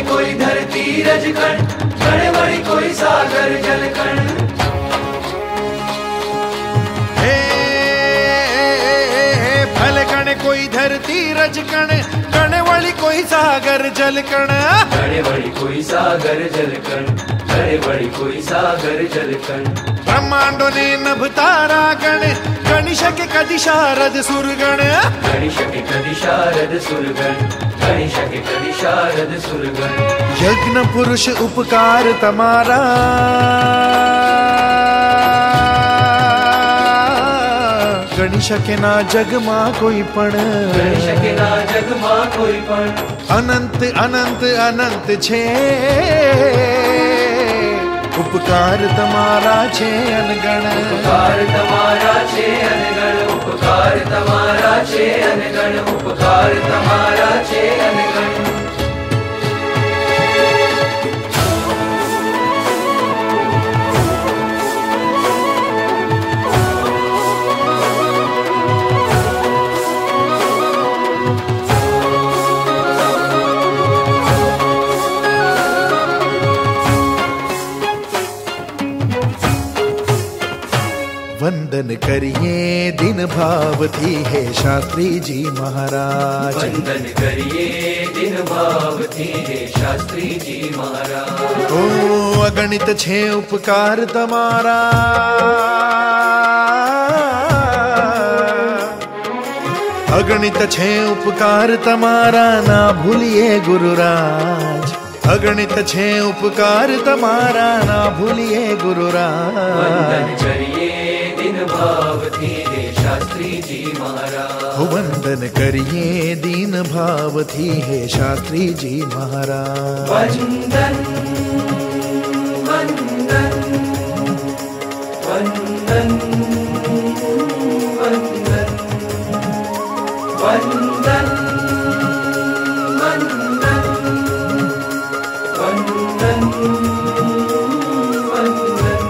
कोई धरती रजकण, कण वळी कोई सागर जलकण। भले कण कोई धरती रजकण, कण वळी कोई सागर जलकण। कण वळी कोई सागर जलकण, कण वळी कोई सागर जलकण। ब्रह्मांडो ने नभ तारा गण, गणि शके कदि शारद सुरगण। गणि शके कदि शारद सुरगण, गणि शके कदि शारद सुरगण। यज्ञ पुरुष उपकार तमारा, गणि शके ना जग मां कोई पण। गणि शके ना जग मां कोई पण। अनंत अनंत अनंत छे, उपकार तमारा छे अनगण। उपकार तमारा छे अनगण, उपकार तमारा छे अनगण, उपकार तमारा छे अनगण। वंदन करिए दिन भाव थी हे शास्त्री जी महाराज। वंदन करिए दिन भाव थी हे शास्त्री जी महाराज। ओ अगणित छे उपकार तमारा, अगणित छे उपकार तमारा, ना भूलिए गुरुराज। अगणित छे उपकार तमारा, ना भूलिए गुरुराज। वंदन करिए दिन भाव थी हे शास्त्री जी महाराज। वंदन करिए दीन भाव थी हे शास्त्री जी महाराज। वंदन वंदन वंदन वंदन वंदन वंदन वंदन।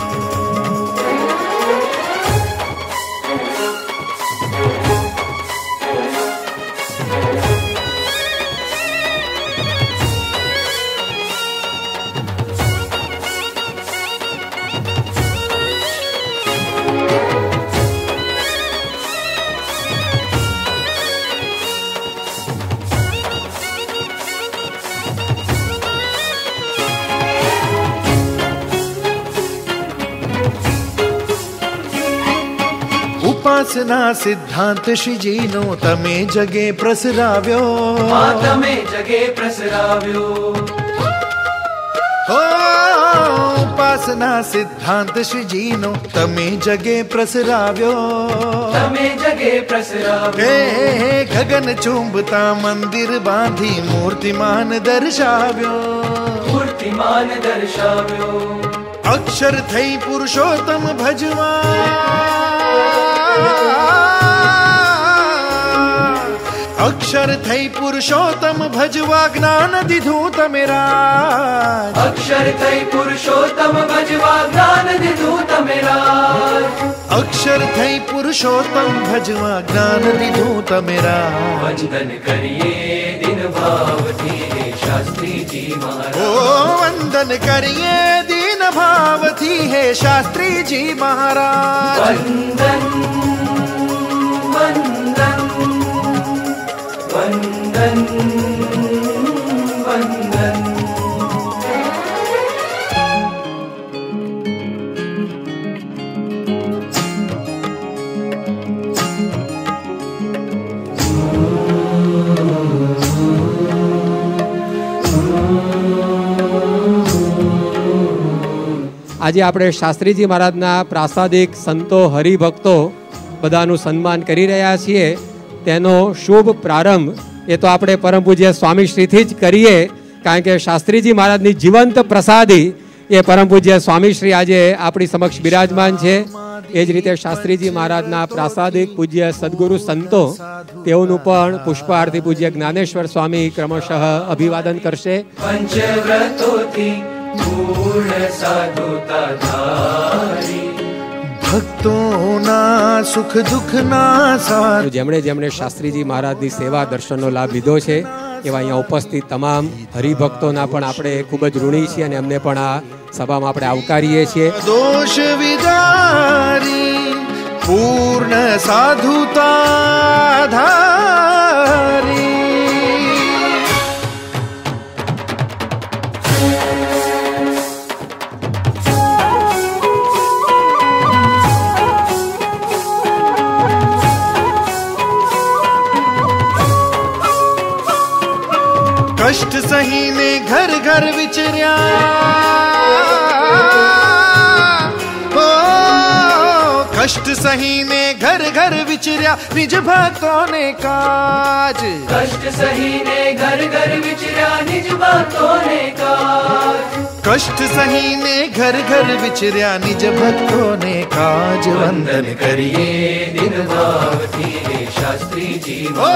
उपासना सिद्धांत श्रीजीनो तमे जगे प्रसराव्यो। तमे जगे प्रसराव्यो। उपासना सिद्धांत श्रीजीनो तमे जगे प्रसराव्यो। तमे जगे प्रसराव्यो। गगन चुंबता मंदिर बांधी मूर्तिमान दर्शाव्यो। मूर्तिमान दर्शाव्यो। अक्षर थई पुरुषोत्तम भजवा, अक्षर थई पुरुषोत्तम भजवा, ज्ञान दिधु तमेरा। अक्षर थई पुरुषोत्तम भजवा, ज्ञान दिधु तमेरा। अक्षर थई पुरुषोत्तम भजवा, ज्ञान दिधु तमेरा। वंदन करिए दिन भाव थी हे शास्त्री जी महाराज। ओ वंदन करिए दीन भाव थी हे शास्त्री जी महाराज। वंदन वंदन वंदन वंदन। આજે આપણે શાસ્ત્રીજી મહારાજના પ્રાસાદિક સંતો હરિભક્તો બધાનું સન્માન કરી રહ્યા છીએ। તેનો શુભ પ્રારંભ એ તો આપણે પરમ પૂજ્ય સ્વામીશ્રીથી જ કરીએ, કારણ કે શાસ્ત્રીજી મહારાજની જીવંત પ્રસાદી એ પરમ પૂજ્ય સ્વામીશ્રી આજે આપણી સમક્ષ બિરાજમાન છે। એ જ રીતે શાસ્ત્રીજી મહારાજના પ્રાસાદિક પૂજ્ય સદગુરુ સંતો તેઓનું પણ પુષ્પાર્થી પૂજ્ય જ્ઞાનેશ્વર સ્વામી ક્રમશઃ અભિવાદન કરશે। પંચવ્રતોથી પૂર્ણ સાધુતા ધારી, ભક્તોના સુખ દુઃખના સાર। જેમણે જેમણે શાસ્ત્રીજી મહારાજની સેવા દર્શનનો લાભ લીધો છે એવા અહીંયા ઉપસ્થિત તમામ હરિભક્તોના પણ આપણે ખૂબ જ ઋણી છીએ અને એમને પણ આ સભામાં આપણે આવકારીએ છીએ. દોષ વિદારી પૂર્ણ સાધુતા ધારી कष्ट सहीने घर घर विचर्या ओ कष्ट सहीने घर घर विचर्या निज भक्तों ने काज कष्ट सहीने घर घर विचर्या निज भक्तों ने काज कष्ट सहीने घर घर विचर्या निज भक्तों ने काज वंदन करिए दिन भावती है शास्त्री जी ओ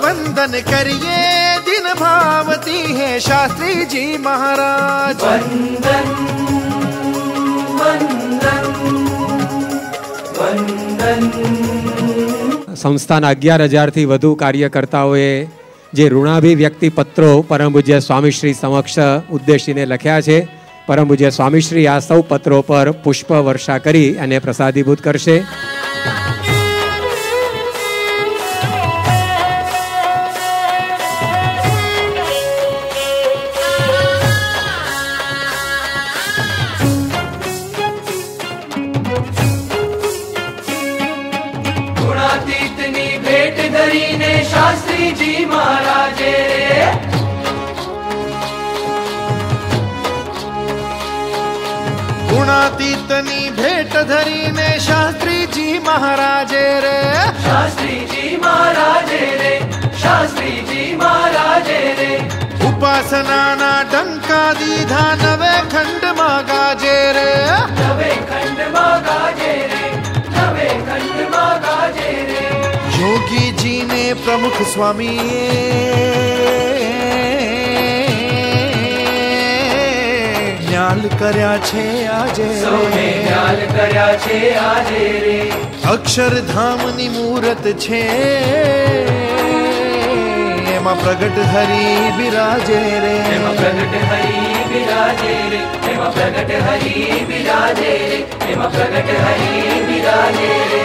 वंदन करिए दिन भावती है शास्त्री जी महाराज वंदन वंदन वंदन. સંસ્થાના 11,000થી વધુ કાર્યકર્તાઓએ જે ઋણાભિવ્યક્તિ પત્રો પરમ પૂજ્ય સ્વામીશ્રી સમક્ષ ઉદ્દેશીને લખ્યા છે, પરમ પૂજ્ય સ્વામીશ્રી આ સૌ પત્રો પર પુષ્પ વર્ષા કરી અને પ્રસાદીભૂત કરશે. ગુણાતીતની ભેટ ધરીને શાસ્ત્રીજી મહારાજે गुणातीतनी भेट धरीने शास्त्रीजी महाराजे रे शास्त्रीजी महाराजे रे शास्त्रीजी महाराजे रे उपासनाना डंका दीधा नवे खंड गाजे रे नवे खंड गाजे रे नवे खंड गाजे रे. योगी जी ने प्रमुख स्वामी न्याल कर्या छे आजे સૌને ખ્યાલ કર્યા છે આજે રે अक्षरधामनी मूरत छे एमा प्रगट हरि बिराजे रे એમાં પ્રગટ હરિ બિરાજે રે એમાં પ્રગટ હરિ બિરાજે રે એમાં પ્રગટ હરિ બિરાજે રે.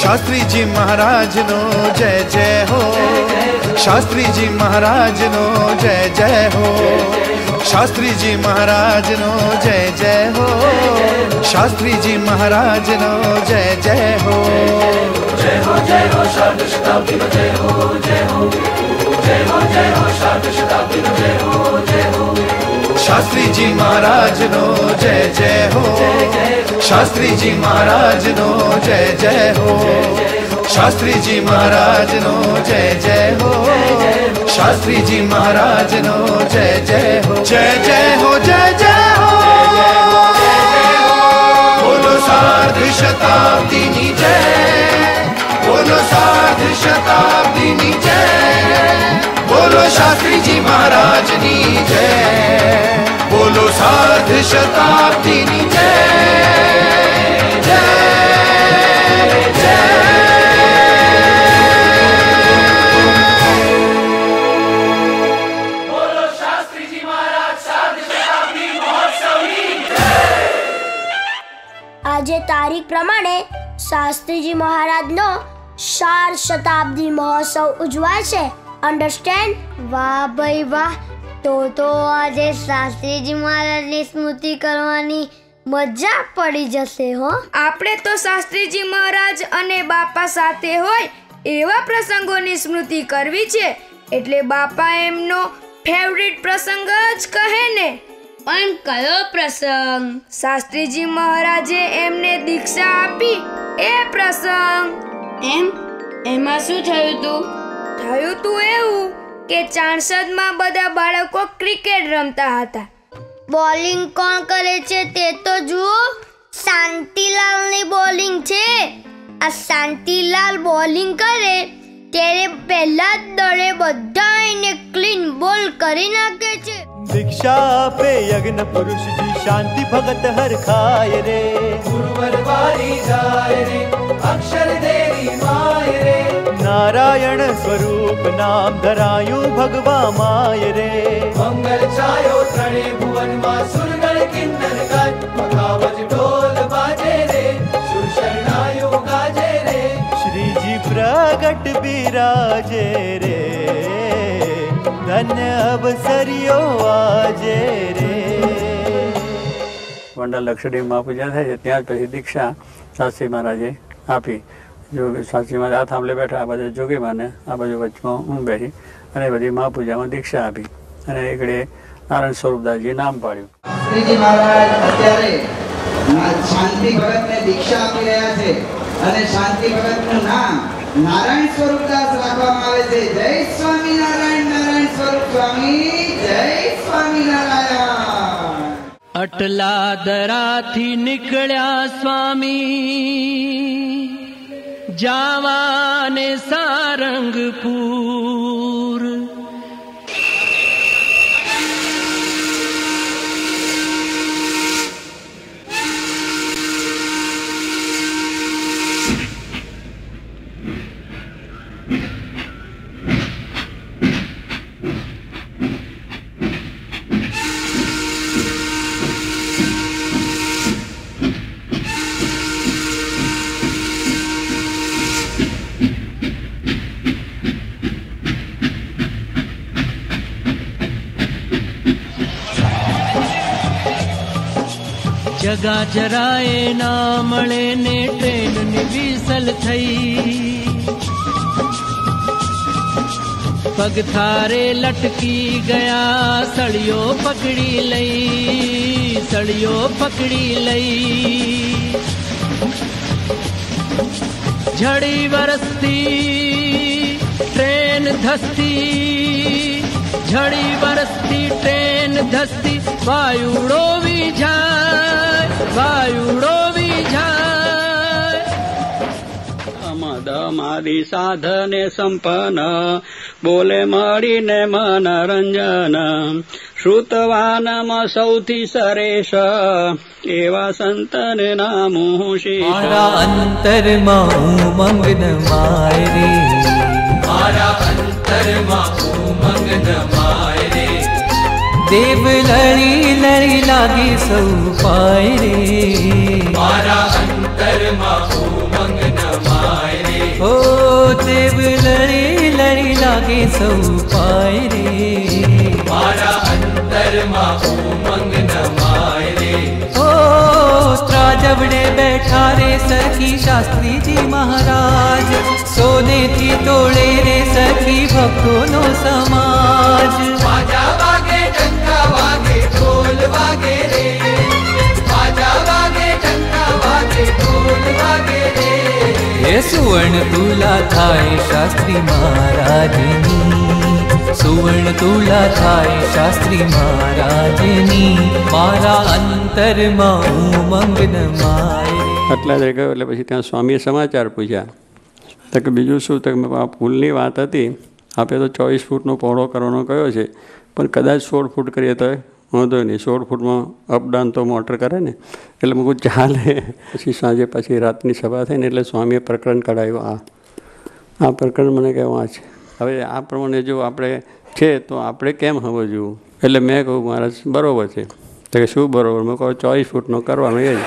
शास्त्री जी महाराज नो जय जय हो शास्त्री जी महाराज नो जय जय हो शास्त्री जी महाराज नो जय जय हो शास्त्री जी महाराज नो जय जय हो जय हो शारद शताब्दी नो जय हो जय हो जय हो शारद शताब्दी नो जय हो शास्त्री जी महाराज नो जय जय हो शास्त्री जी महाराज नो जय जय हो शास्त्री जी महाराज नो जय जय हो शास्त्री जी महाराज नो जय जय हो जय जय हो जय जय हो बोलो सार्ध शताब्दी नी जय बोलो सार्ध शताब्दी नी जय बोलो शास्त्री जी महाराज नी जय बोलो सार्ध शताब्दी नी जय बोलो शास्त्रीजी महाराज सार्ध शताब्दी महोत्सवની આજે તારીખ પ્રમાણે શાસ્ત્રીજી મહારાજનો 4 શતાબ્દી મહોત્સવ ઉજવાય છે. અંડરસ્ટેન્ડ? વાહ ભાઈ વાહ. તો આજે શાસ્ત્રીજી મહારાજની સ્મૃતિ કરવાની મજા પડી જશે હો. આપણે તો શાસ્ત્રીજી મહારાજ અને બાપા સાથે હોય એવા પ્રસંગોની સ્મૃતિ કરવી છે, એટલે બાપા એમનો ફેવરિટ પ્રસંગ જ કહે ને. પણ કયો પ્રસંગ? શાસ્ત્રીજી મહારાજે એમને દીક્ષા આપી એ પ્રસંગ. એમાં શું થયું તું? થયું તું એવું કે ચાણસદમાં બધા બાળકો ક્રિકેટ રમતા હતા. બોલિંગ કોણ કરે છે તે તો જુઓ. શાંતિલાલની બોલિંગ છે. આ શાંતિલાલ બોલિંગ કરે ત્યારે પહેલા જ દળે બધા એને ક્લીન બોલ કરી નાખે છે. दीक्षा पे यज्ञ पुरुष जी शांति भगत हर खाए रे. गुरुवर वारी जाए रे अक्षर देरी माय रे. नारायण स्वरूप नाम धराયું भगवा माय रे. मंगल छायो त्रणेय भुवन માં સુરગણ કિન્નર ગાય. મખાવજ ઢોલ બાજે રે સુર શરણાયો ગાજે રે. श्री जी प्रगट बिराजे रे. धन्य अवसरियो आजे रे. વંડા લક્ષડીમાં પૂજા થાય છે ત્યાં જ પછી દીક્ષા શાસ્ત્રી મહારાજે આપી. શાસ્ત્રી મહારાજ આ થાંભલે બેઠા, આ બાજુ જોગી માને, આ બાજુ વચમાં હું બેઠી અને બધી મહાપૂજામાં દીક્ષા આપી અને એકડે નારાયણ સ્વરૂપદાસજી નામ પાડ્યું. શ્રીજી મહારાજ અત્યારે શાંતિ ભગતને દીક્ષા આપી રહ્યા છે અને શાંતિ ભગતનું નામ નારાયણ સ્વરૂપદાસ રાખવામાં આવે છે. જય સ્વામિનારાયણ. નારાયણ સ્વરૂપ સ્વામી. જય સ્વામિનારાયણ. અટલા દરાથી નીકળ્યા સ્વામી જાવાને સારંગપુર. જગા જરાએ ના મળે ને ટ્રેન વિસલ થઈ. પગ થારે લટકી ગયા સળિયો પકડી લઈ. સળિયો પકડી લઈ. ઝડી વરસતી ટ્રેન ધસતી. ઝડી વરસતી ટ્રેન ધસતી. વાયુડો વિજાય. વાયુડો વિજાય. અમદ મારી સાધને સંપન્ન બોલે મળીને મનોરંજન. શ્રુતવાનમાં સૌથી સરેશ એવા સંતને નામું છે. મારા અંતરમાં ઉમંગ ન માય રે. મારા અંતરમાં ઉમંગ ન માય રે. દેવ લડી લડી લાગે સૌ પાય રે. મારા અંતરમાં ઉમંગ ન માય રે. ઓ દેવ લડી લડી લાગે સૌ પાય રે. મારા અંતરમાં ઉમંગ ન માય રે. ઓ ત્રાજવડે બેઠા રે સખી શાસ્ત્રીજી મહારાજ. સોનેથી તોડે રે સખી ભક્તોનો સમાજ. બાજા વાગે ટંકા વાગે ઢોલ વાગે રે. બાજા વાગે ટંકા વાગે ઢોલ વાગે રે. એ સુવર્ણ તુલા થાય શાસ્ત્રી મહારાજની. સુવર્ણ તુલા થાય શાસ્ત્રી મહારાજની. મારા અંતરમાં ઉમંગ ન માય. આટલા જ ગયો એટલે પછી ત્યાં સ્વામીએ સમાચાર પૂછ્યા તો કે બીજું શું? તો આ પુલની વાત હતી. આપે તો 24 ફૂટનો પહોળો કરવાનો કયો છે, પણ કદાચ 16 ફૂટ કરીએ તો વાંધો નહીં. 16 ફૂટમાં અપડાઉન તો મોટર કરે ને એટલે મેં કહું ચાલે. પછી સાંજે પછી રાતની સભા થઈ ને એટલે સ્વામીએ પ્રકરણ કઢાવ્યું. આ પ્રકરણ મને કહે વાંચ. હવે આ પ્રમાણે જો આપણે છે તો આપણે કેમ સમજવું? એટલે મેં કહું મહારાજ બરાબર છે. તો કે શું બરાબર? મેં કહું 24 ફૂટનો કરવાનો એ જ.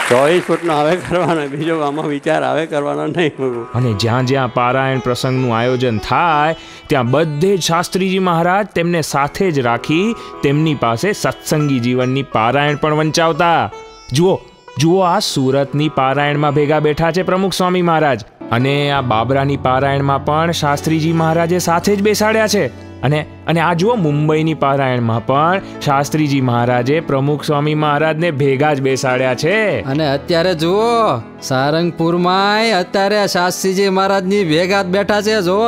24 ફૂટનો આવે કરવાનો, બીજો આમાં વિચાર આવે કરવાનો નહીં. અને જ્યાં જ્યાં પારાયણ પ્રસંગનું આયોજન થાય ત્યાં બધે જ શાસ્ત્રીજી મહારાજ તેમને સાથે જ રાખી તેમની પાસે સત્સંગી જીવનની પારાયણ પણ વંચાવતા. જુઓ જુઓ, આ સુરતની પારાયણમાં ભેગા બેઠા છે પ્રમુખ સ્વામી મહારાજ, અને આ બાબરાની પારાયણમાં પણ શાસ્ત્રીજી મહારાજે સાથે જ બેસાડ્યા છે. અને આ જુઓ, મુંબઈની પારાયણમાં પણ શાસ્ત્રીજી મહારાજે પ્રમુખ સ્વામી મહારાજને ભેગા જ બેસાડ્યા છે. અને અત્યારે જુઓ સારંગપુરમાં અત્યારે શાસ્ત્રીજી મહારાજની ભેગા જ બેઠા છે. જોવો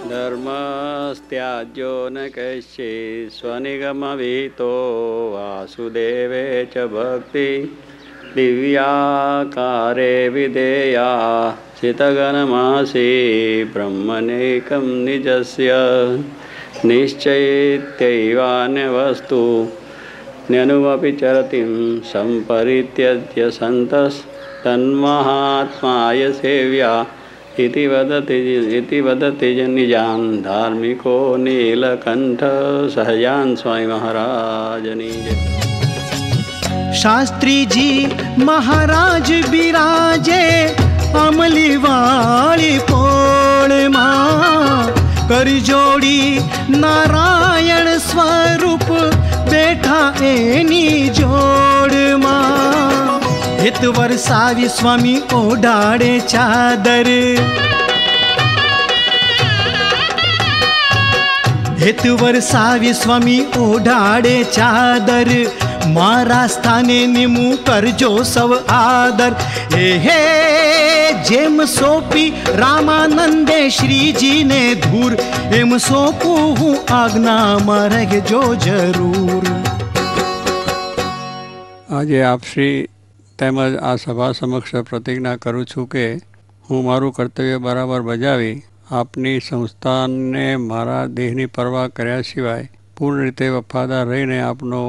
ધર્મસ્ત્યાજ્યો ન કૈશ્ચિ સ્વનિગમવિતો વાસુદેવે ચ ભક્તિ દિવ્યાકારે વિધેયા ચિતગનમાસી બ્રહ્મનેકમ નિજસ્ય નિશ્ચૈત્યૈવાન્ય વસ્તુ ન્યનુમપી ચરતિમ સંપરિત્યજ્ય સંતસ તન્મહાત્માય સેવ્યા इति वदति निजान धार्मिको नीलकंठ सहजान स्वामी महाराजनी जय. शास्त्री जी महाराज बिराजे अमली वाली पोळ में कर जोड़ी नारायण स्वरूप बैठा एनी जोड़ में हित वरसावी स्वामी ओढ़ाड़े चादर हित वरसावी स्वामी ओढ़ाड़े चादर मारा स्थाने निमू करजो सब आदर हे जेम सोपी रामानंदे श्रीजी ने धूर एम सोपू हूँ आज्ञा में रहजो जरूर. આજે આપશ્રી તેમજ આ સભા સમક્ષ પ્રતિજ્ઞા કરું છું કે હું મારું કર્તવ્ય બરાબર બજાવી આપની સંસ્થાને મારા દેહની પરવા કર્યા સિવાય પૂર્ણ રીતે વફાદાર રહીને આપનો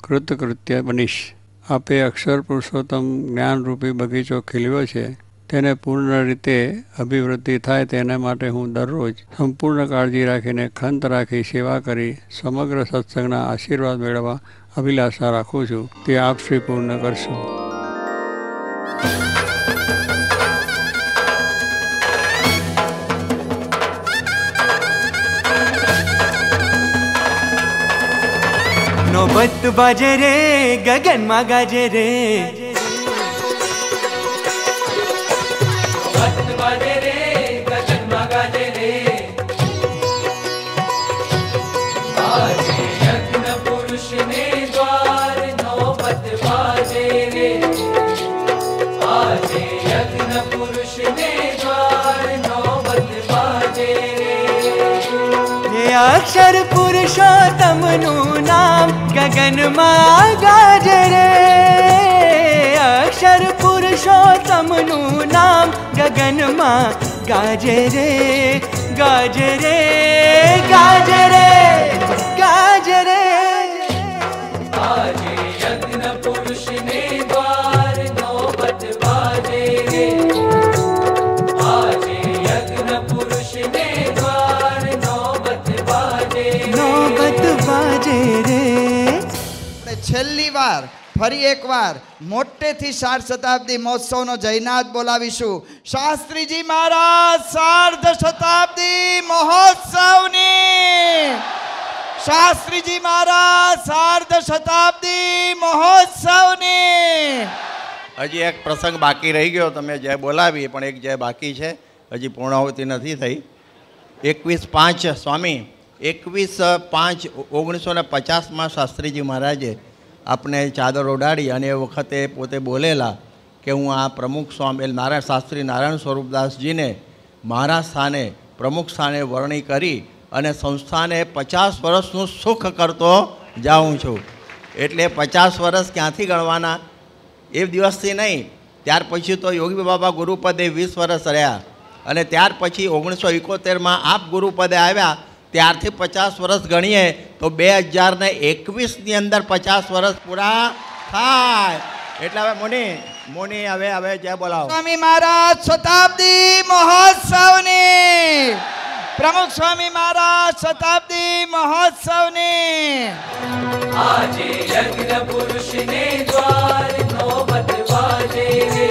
કૃતકૃત્ય બનીશ. આપે અક્ષર પુરુષોત્તમ જ્ઞાનરૂપી બગીચો ખીલ્યો છે તેને પૂર્ણ રીતે અભિવૃદ્ધિ થાય તેના માટે હું દરરોજ સંપૂર્ણ કાળજી રાખીને ખંત રાખી સેવા કરી સમગ્ર સત્સંગના આશીર્વાદ મેળવવા અભિલાષા રાખું છું. તે આપ શ્રી પૂર્ણ કરશો. नौबत बाजे रे गगन में गाजे रे नौबत बाजे रे गगन में गाजे रे आजे यज्ञ पुरुष ने द्वार नौबत बाजे रे आजे यज्ञ पुरुष ने द्वार नौबत बाजे रे. अक्षर पुरुषोत्तम नु नाम गगन में गाजे रे अक्षर पुरुषोत्तम नु नाम गगन में गाजे रे गाजे रे गाजे रे गाजे रे. आजे यज्ञ पुरुष ने द्वार नौबत बाजे रे आजे यज्ञ पुरुष ने द्वार नौबत बाजे रे. છેલ્લી વાર ફરી એકવાર મોટેથી 60 શતાબ્દી મહોત્સવનો જયનાદ બોલાવીશું. શાસ્ત્રીજી મહારાજ સાર્ધ શતાબ્દી મહોત્સવની શાસ્ત્રીજી મહારાજ સાર્ધ શતાબ્દી મહોત્સવની. હજી એક પ્રસંગ બાકી રહી ગયો. તમે જય બોલાવી પણ એક જય બાકી છે, હજી પૂર્ણાહુતિ નથી થઈ. 21/5 સ્વામી 21/5/1950 શાસ્ત્રીજી મહારાજે આપને ચાદર ઓડાડી અને એ વખતે પોતે બોલેલા કે હું આ પ્રમુખ સ્વામી નારાયણ શાસ્ત્રી નારાયણ સ્વરૂપદાસજીને મારા સ્થાને પ્રમુખ સ્થાને વરણી કરી અને સંસ્થાને 50 વર્ષનું સુખ કરતો જાઉં છું. એટલે 50 વર્ષ ક્યાંથી ગણવાના? એ દિવસથી નહીં, ત્યાર પછી તો યોગી બાબા ગુરુપદે 20 વર્ષ રહ્યા અને ત્યાર પછી 1971માં આપ ગુરુપદે આવ્યા ત્યારથી 50 વર્ષ ગણીએ તો 2021ની અંદર 50 વર્ષ પૂરા થાય. એટલે હવે મુનિ હવે જય બોલાવો. સ્વામી મહારાજ શતાબ્દી મહોત્સવની પ્રમુખ સ્વામી મહારાજ શતાબ્દી મહોત્સવની. आजे यज्ञ पुरुष ने द्वार नौबत बाजे रे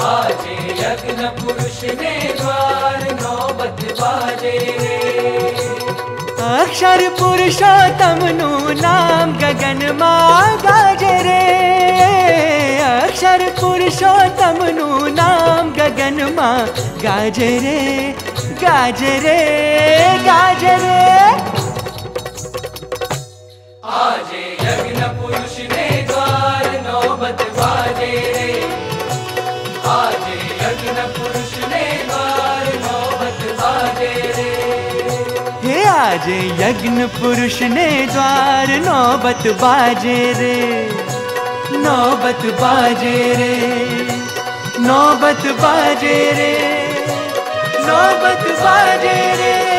आजे यज्ञ पुरुष ने द्वार नौबत बाजे रे. अक्षर पुरुषोत्तम नु नाम गगन में गाजे रे अक्षर पुरुषोत्तम नु नाम गगन में गाजे रे गाजे रे गाजे रे। आजे यज्ञ पुरुष ने द्वार नौबत बाजे रे। आजे यज्ञ पुरुष ने द्वार नौबत बाजे रे। हे आज यज्ञ पुरुष ने द्वार नौबत बाजे रे। नौबत बाजे रे नौबत बाजे रे नौबत बाजे रे।